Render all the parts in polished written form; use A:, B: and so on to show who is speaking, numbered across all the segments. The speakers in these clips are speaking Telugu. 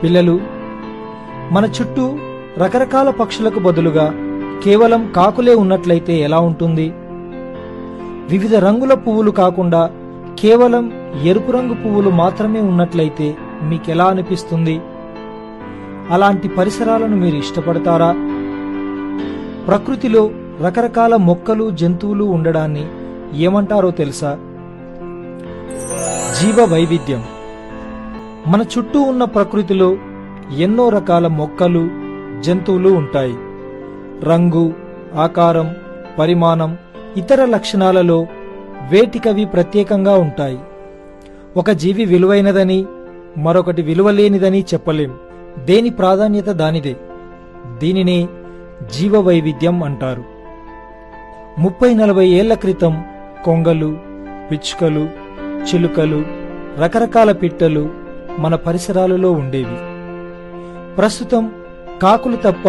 A: పిల్లలు, మన చుట్టూ రకరకాల పక్షులకు బదులుగా కేవలం కాకులే ఉన్నట్లయితే ఎలా ఉంటుంది? వివిధ రంగుల పువ్వులు కాకుండా కేవలం ఎరుపు రంగు పువ్వులు మాత్రమే ఉన్నట్లయితే మీకెలా అనిపిస్తుంది? అలాంటి పరిసరాలను మీరు ఇష్టపడతారా? ప్రకృతిలో రకరకాల మొక్కలు, జంతువులు ఉండడాన్ని ఏమంటారో తెలుసా? జీవ వైవిధ్యం. మన చుట్టూ ఉన్న ప్రకృతిలో ఎన్నో రకాల మొక్కలు, జంతువులు ఉంటాయి. రంగు, ఆకారం, పరిమాణం, ఇతర లక్షణాలలో వేటికవి ప్రత్యేకంగా ఉంటాయి. ఒక జీవి విలువైనదని, మరొకటి విలువలేనిదని చెప్పలేం. దేని ప్రాధాన్యత దానిదే. దీనినే జీవ వైవిధ్యం అంటారు. 30-40 ఏళ్ల క్రితం కొంగలు, పిచ్చుకలు, చిలుకలు, రకరకాల పిట్టలు మన పరిసరాలలో ఉండేవి. ప్రస్తుతం కాకులు తప్ప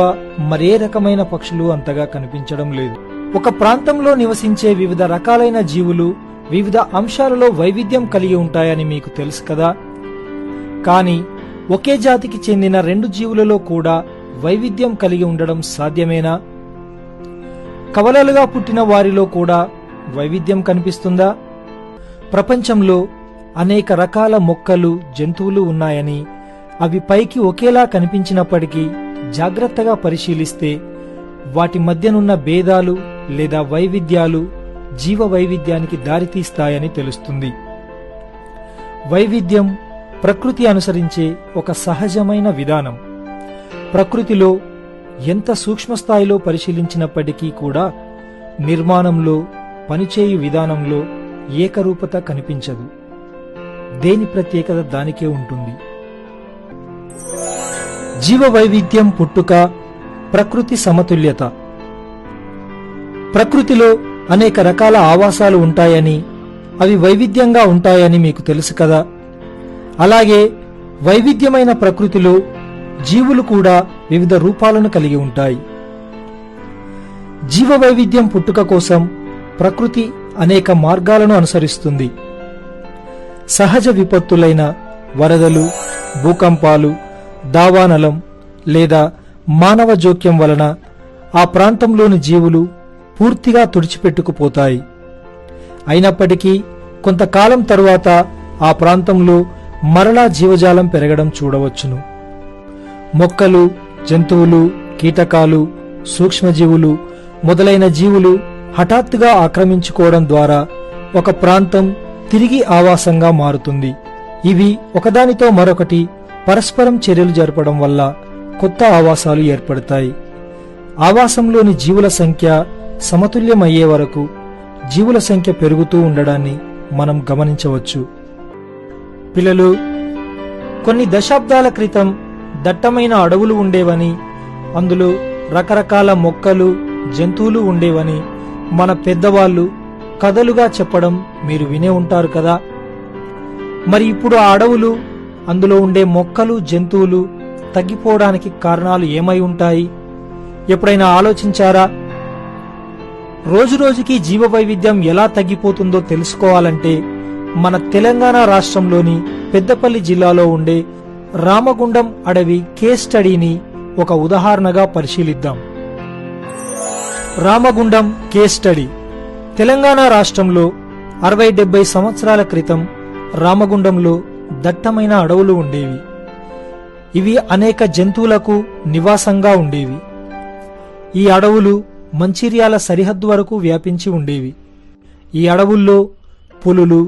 A: మరే రకమైన పక్షులు అంతగా కనిపించడం లేదు. ఒక ప్రాంతంలో నివసించే వివిధ రకాలైన జీవులు వివిధ అంశాలలో వైవిధ్యం కలిగి ఉంటాయని మీకు తెలుసు కదా. కానీ ఒకే జాతికి చెందిన 2 జీవులలో కూడా వైవిధ్యం కలిగి ఉండడం సాధ్యమేనా? కవలలుగా పుట్టిన వారిలో కూడా వైవిధ్యం కనిపిస్తుందా? ప్రపంచంలో అనేక రకాల మొక్కలు, జంతువులు ఉన్నాయని, అవి పైకి ఒకేలా కనిపించినప్పటికీ జాగ్రత్తగా పరిశీలిస్తే వాటి మధ్యనున్న భేదాలు లేదా వైవిధ్యాలు జీవ వైవిధ్యానికి దారితీస్తాయని తెలుస్తుంది. వైవిధ్యం ప్రకృతి అనుసరించే ఒక సహజమైన విధానం. ప్రకృతిలో ఎంత సూక్ష్మస్థాయిలో పరిశీలించినప్పటికీ కూడా నిర్మాణంలో, పనిచేయు విధానంలో ఏకరూపత కనిపించదు. దేని ప్రత్యేకత దానికే ఉంటుంది. జీవ వైవిధ్యం పుట్టుక, ప్రకృతి సమతుల్యత. ప్రకృతిలో అనేక రకాల ఆవాసాలు ఉంటాయని, అవి వైవిధ్యంగా ఉంటాయని మీకు తెలుసు కదా. అలాగే వైవిధ్యమైన ప్రకృతిలో జీవులు కూడా వివిధ రూపాలను కలిగి ఉంటాయి. జీవ వైవిధ్యం పుట్టుక కోసం ప్రకృతి అనేక మార్గాలను అనుసరిస్తుంది. సహజ విపత్తులైన వరదలు, భూకంపాలు, దావానలం లేదా మానవ జోక్యం వలన ఆ ప్రాంతంలోని జీవులు పూర్తిగా తుడిచిపెట్టుకుపోతాయి. అయినప్పటికీ కొంతకాలం తరువాత ఆ ప్రాంతంలో మరలా జీవజాలం పెరగడం చూడవచ్చును. మొక్కలు, జంతువులు, కీటకాలు, సూక్ష్మజీవులు మొదలైన జీవులు హఠాత్తుగా ఆక్రమించుకోవడం ద్వారా ఒక ప్రాంతం తిరిగి ఆవాసంగా మారుతుంది. ఇవి ఒకదానితో మరొకటి పరస్పరం చర్యలు జరపడం వల్ల కొత్త ఆవాసాలు ఏర్పడతాయి. ఆవాసంలోని జీవుల సంఖ్య సమతుల్యమయ్యే వరకు జీవుల సంఖ్య పెరుగుతూ ఉండడాన్ని మనం గమనించవచ్చు. పిల్లలు, కొన్ని దశాబ్దాల క్రితం దట్టమైన అడవులు ఉండేవని, అందులో రకరకాల మొక్కలు, జంతువులు ఉండేవని మన పెద్దవాళ్లు కథలుగా చెప్పడం మీరు వినే ఉంటారు కదా. మరి ఇప్పుడు ఆ అడవులు, అందులో ఉండే మొక్కలు, జంతువులు తగ్గిపోవడానికి కారణాలు ఏమై ఉంటాయి? ఎప్పుడైనా ఆలోచించారా? రోజురోజుకి జీవ వైవిధ్యం ఎలా తగ్గిపోతుందో తెలుసుకోవాలంటే మన తెలంగాణ రాష్ట్రంలోని పెద్దపల్లి జిల్లాలో ఉండే రామగుండం అడవి కేస్ స్టడీని ఒక ఉదాహరణగా పరిశీలిద్దాం. Ramagundam case study. తెలంగాణ రాష్ట్రంలో 60-70 సంవత్సరాల క్రితం రామగుండంలో దట్టమైన అడవులు ఉండేవి. ఇవి అనేక జంతువులకు నివాసంగా ఉండేవి. ఈ అడవులు మంచిర్యాల సరిహద్దు వరకు వ్యాపించి ఉండేవి. ఈ అడవుల్లో పులులు,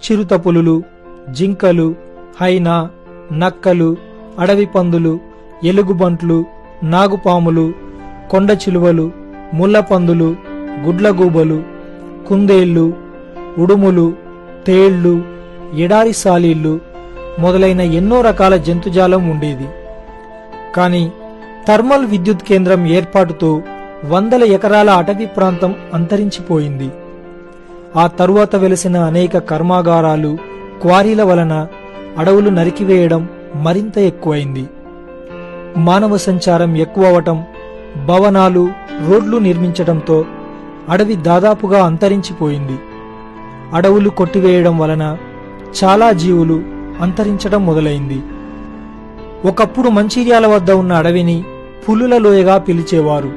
A: చిరుత పులులు, జింకలు, హైనా, నక్కలు, అడవి పందులు, ఎలుగుబంట్లు, నాగుపాములు, కొండ చిలువలు, ముళ్ళపందులు, గుడ్లగూబలు, కుందేళ్లు, ఉడుములు, తేళ్లు, ఎడారి సాలీళ్లు మొదలైన ఎన్నో రకాల జంతుజాలం ఉండేది. కాని థర్మల్ విద్యుత్ కేంద్రం ఏర్పాటుతో 100 ఎకరాల అటవీ ప్రాంతం అంతరించిపోయింది. ఆ తరువాత వెలిసిన అనేక కర్మాగారాలు, క్వారీల వలన అడవులు నరికివేయడం మరింత ఎక్కువైంది. మానవ సంచారం ఎక్కువవటం, భవనాలు, రోడ్లు నిర్మించడంతో అడవి దాదాపుగా అంతరించిపోయింది. అడవులు కొట్టివేయడం వలన చాలా జీవులు అంతరించడం మొదలైంది. ఒకప్పుడు మంచిర్యాల వద్ద ఉన్న అడవిని పులుల లోయగా పిలిచేవారు.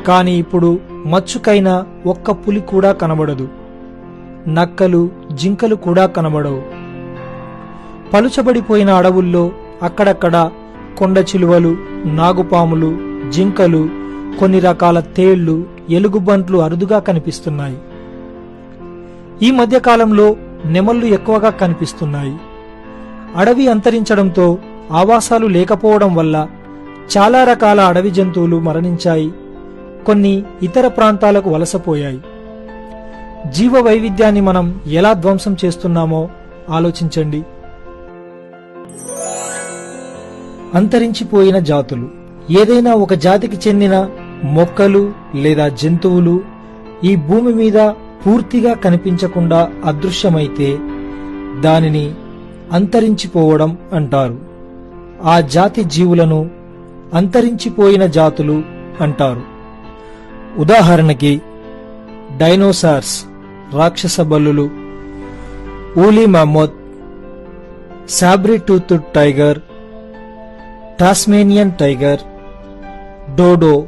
A: కాని ఇప్పుడు మచ్చుకైన ఒక్క పులి కూడా కనబడదు. నక్కలు, జింకలు కూడా కనబడవు. పలుచబడిపోయిన అడవుల్లో అక్కడక్కడ కొండ చిలువలు, నాగుపాములు, జింకలు, కొన్ని రకాల తేళ్లు, ఎలుగుబంట్లు అరుదుగా కనిపిస్తున్నాయి. ఈ మధ్యకాలంలో నెమళ్లు ఎక్కువగా కనిపిస్తున్నాయి. అడవి అంతరించడంతో ఆవాసాలు లేకపోవడం వల్ల చాలా రకాల అడవి జంతువులు మరణించాయి. కొన్ని ఇతర ప్రాంతాలకు వలసపోయాయి. జీవ వైవిధ్యాన్ని మనం ఎలా ధ్వంసం చేస్తున్నామో ఆలోచించండి. అంతరించిపోయిన జాతులు. ఏదైనా ఒక జాతికి చెందిన మొక్కలు లేదా జంతువులు ఈ భూమి మీద పూర్తిగా కనిపించకుండా అదృశ్యమైతే దానిని అంతరించిపోవడం అంటారు. ఆ జాతి జీవులను అంతరించిపోయిన జాతులు అంటారు. ఉదాహరణకి డైనోసార్స్, రాక్షస బల్లులు, woolly mammoth, sabre toothed tiger, Tasmanian tiger, dodo,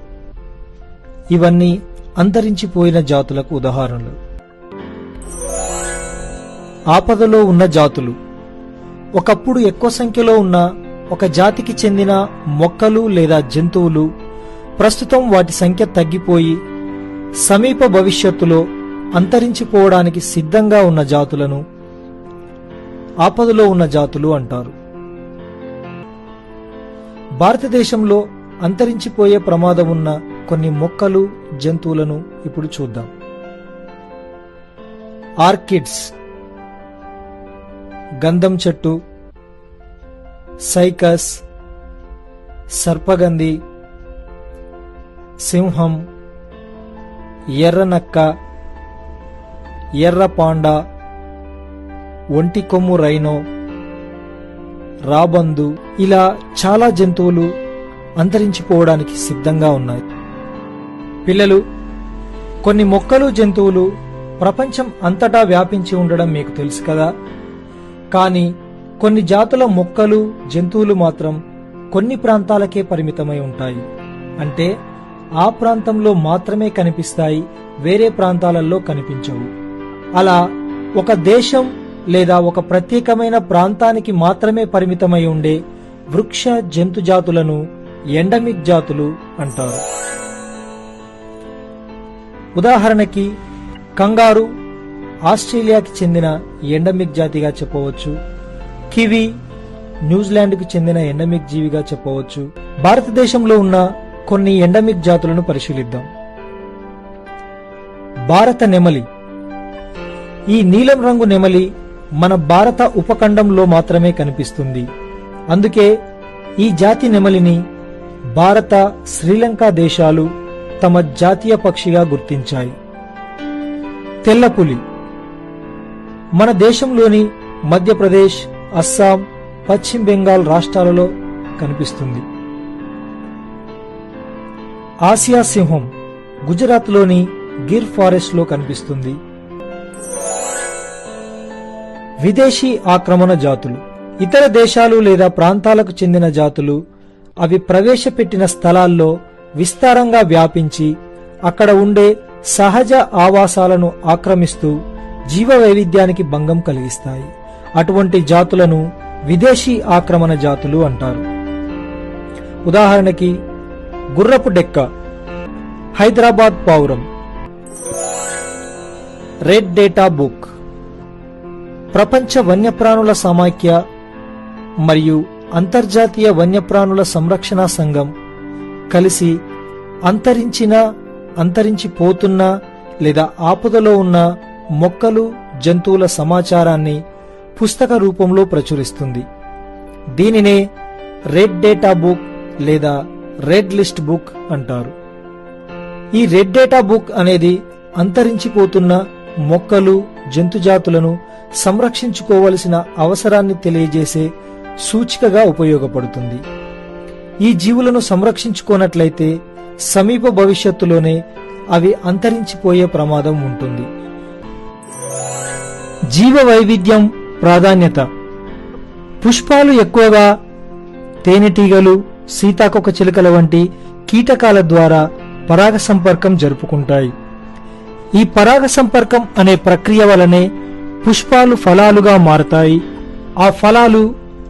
A: ఇవన్నీ అంతరించిపోయిన జాతులకు ఉదాహరణలు. ఆపదలో ఉన్న జాతులు. ఒకప్పుడు ఎక్కువ సంఖ్యలో ఉన్న ఒక జాతికి చెందిన మొక్కలు లేదా జంతువులు ప్రస్తుతం వాటి సంఖ్య తగ్గిపోయి సమీప భవిష్యత్తులో అంతరించిపోవడానికి సిద్ధంగా ఉన్న జాతులను ఆపదలో ఉన్న జాతులు అంటారు. భారతదేశంలో అంతరించిపోయే ప్రమాదం ఉన్న కొన్ని మొక్కలు, జంతువులను ఇప్పుడు చూద్దాం. ఆర్కిడ్స్, గంధం చెట్టు, సైకస్, సర్పగంధి, సింహం, ఎర్రనక్క, ఎర్ర పాండా, ఒంటి కొమ్ము రైనో, రాబందు, ఇలా చాలా జంతువులు అంతరించిపోవడానికి సిద్ధంగా ఉన్నాయి. పిల్లలు, కొన్ని మొక్కలు, జంతువులు ప్రపంచం అంతటా వ్యాపించి ఉండడం మీకు తెలుసు కదా. కానీ కొన్ని జాతుల మొక్కలు, జంతువులు మాత్రం కొన్ని ప్రాంతాలకే పరిమితమై ఉంటాయి. అంటే ఆ ప్రాంతంలో మాత్రమే కనిపిస్తాయి, వేరే ప్రాంతాలలో కనిపించవు. అలా ఒక దేశం లేదా ఒక ప్రత్యేకమైన ప్రాంతానికి మాత్రమే పరిమితమై ఉండే వృక్ష, జంతు జాతులను ఎండమిక్ జాతులు అంటారు. ఉదాహరణకి కంగారు ఆస్ట్రేలియాకి చెందిన ఎండమిక్ జాతిగా చెప్పవచ్చు. కివి న్యూజిలాండ్కు చెందిన ఎండమిక్ జీవిగా చెప్పవచ్చు. భారతదేశంలో ఉన్న కొన్ని ఎండమిక్ జాతులను పరిశీలిద్దాం. భారత నెమలి. ఈ నీలం రంగు నెమలి మన భారత ఉపఖండంలో మాత్రమే కనిపిస్తుంది. అందుకే ఈ జాతి నెమలిని భారత, శ్రీలంక దేశాలు తమ జాతీయ పక్షిగా గుర్తించాయి. తెల్లపులి మన దేశంలోని మధ్యప్రదేశ్, అస్సాం, పశ్చిమ బెంగాల్ రాష్ట్రాలలో కనిపిస్తుంది. ఆసియా సింహం గుజరాత్లోని గిర్ ఫారెస్ట్ లో కనిపిస్తుంది. విదేశీ ఆక్రమణ జాతులు. ఇతర దేశాలు లేదా ప్రాంతాలకు చెందిన జాతులు అవి ప్రవేశపెట్టిన స్థలాల్లో విస్తారంగా వ్యాపించి అక్కడ ఉండే సహజ ఆవాసాలను ఆక్రమిస్తూ జీవ వైవిధ్యానికి భంగం కలిగిస్తాయి. అటువంటి జాతులను విదేశీ ఆక్రమణ జాతులు అంటారు. ఉదాహరణకి గుర్రపు డెక్క, హైదరాబాద్ పావురం, రెడ్ డేటా బుక్. ప్రపంచ వన్యప్రాణుల సమాఖ్య మరియు అంతర్జాతీయ వన్యప్రాణుల సంరక్షణ సంఘం కలిసి అంతరించిన, అంతరించిపోతున్న లేదా ఆపదలో ఉన్న మొక్కలు, జంతువుల సమాచారాన్ని పుస్తక రూపంలో ప్రచురిస్తుంది. దీనినే రెడ్ డేటా బుక్ లేదా రెడ్ లిస్ట్ బుక్ అంటారు. ఈ రెడ్ డేటా బుక్ అనేది అంతరించిపోతున్న మొక్కలు, జంతుజాతులను సంరక్షించుకోవలసిన అవసరాన్ని తెలియజేసే సూచికగా ఉపయోగపడుతుంది. ఈ జీవులను సంరక్షించుకోనట్లయితే సమీప భవిష్యత్తులోనే అవి అంతరించిపోయే ప్రమాదం ఉంటుంది. జీవ వైవిధ్యం ప్రాధాన్యత. పుష్పాలు ఎక్కువగా తేనెటీగలు, సీతాకోకచిలుకల వంటి కీటకాల ద్వారా పరాగ సంపర్కం జరుపుకుంటాయి. ఈ పరాగ సంపర్కం అనే ప్రక్రియ వలనే పుష్పాలు ఫలాలుగా మారతాయి. ఆ ఫలాలు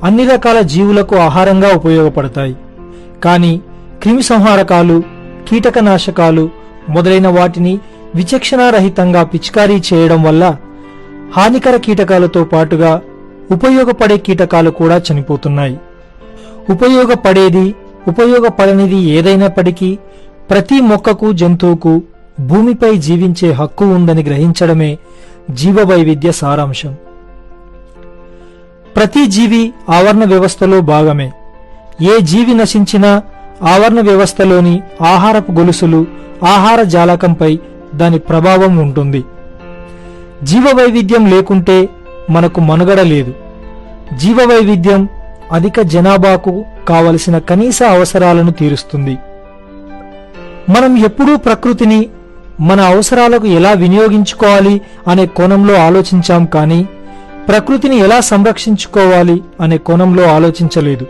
A: అన్ని రకాల జీవులకు ఆహారంగా ఉపయోగపడతాయి. కానీ క్రిమిసంహారకాలు, కీటకనాశకాలు మొదలైన వాటిని విచక్షణారహితంగా పిచికారీ చేయడం వల్ల హానికర కీటకాలతో పాటుగా ఉపయోగపడే కీటకాలు కూడా చనిపోతున్నాయి. ఉపయోగపడేది, ఉపయోగపడనిది ఏదైనప్పటికీ ప్రతి మొక్కకు, జంతువుకు భూమిపై జీవించే హక్కు ఉందని గ్రహించడమే జీవవైవిధ్య సారాంశం. ప్రతి జీవి ఆవరణ వ్యవస్థలో భాగమే. ఏ జీవి నశించినా ఆవరణ వ్యవస్థలోని ఆహారపు గొలుసులు, ఆహార జాలకంపై దాని ప్రభావం ఉంటుంది. జీవవైవిధ్యం లేకుంటే మనకు మనుగడ లేదు. జీవవైవిధ్యం అధిక జనాభాకు కావలసిన కనీస అవసరాలను తీరుస్తుంది. మనం ఎప్పుడూ ప్రకృతిని మన అవసరాలకు ఎలా వినియోగించుకోవాలి అనే కోణంలో ఆలోచించాం, కానీ ప్రకృతిని ఎలా సంరక్షించుకోవాలి అనే కోణంలో ఆలోచించలేదు.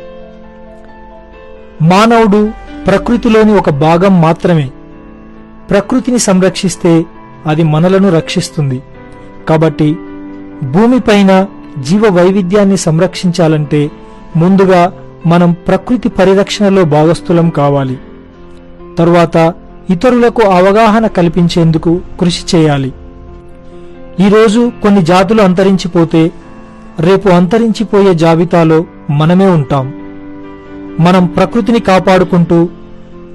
A: మానవుడు ప్రకృతిలోని ఒక భాగం మాత్రమే. ప్రకృతిని సంరక్షిస్తే అది మనలను రక్షిస్తుంది. కాబట్టి భూమిపైన జీవ వైవిధ్యాన్ని సంరక్షించాలంటే ముందుగా మనం ప్రకృతి పరిరక్షణలో భాగస్థులం కావాలి. తరువాత ఇతరులకు అవగాహన కల్పించేందుకు కృషి చేయాలి. ఈరోజు కొన్ని జాతులు అంతరించిపోతే రేపు అంతరించిపోయే జాబితాలో మనమే ఉంటాం. మనం ప్రకృతిని కాపాడుకుంటూ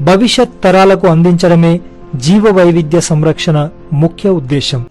A: భవిష్యత్ తరాలకు అందించడమే జీవ వైవిధ్య సంరక్షణ ముఖ్య ఉద్దేశం.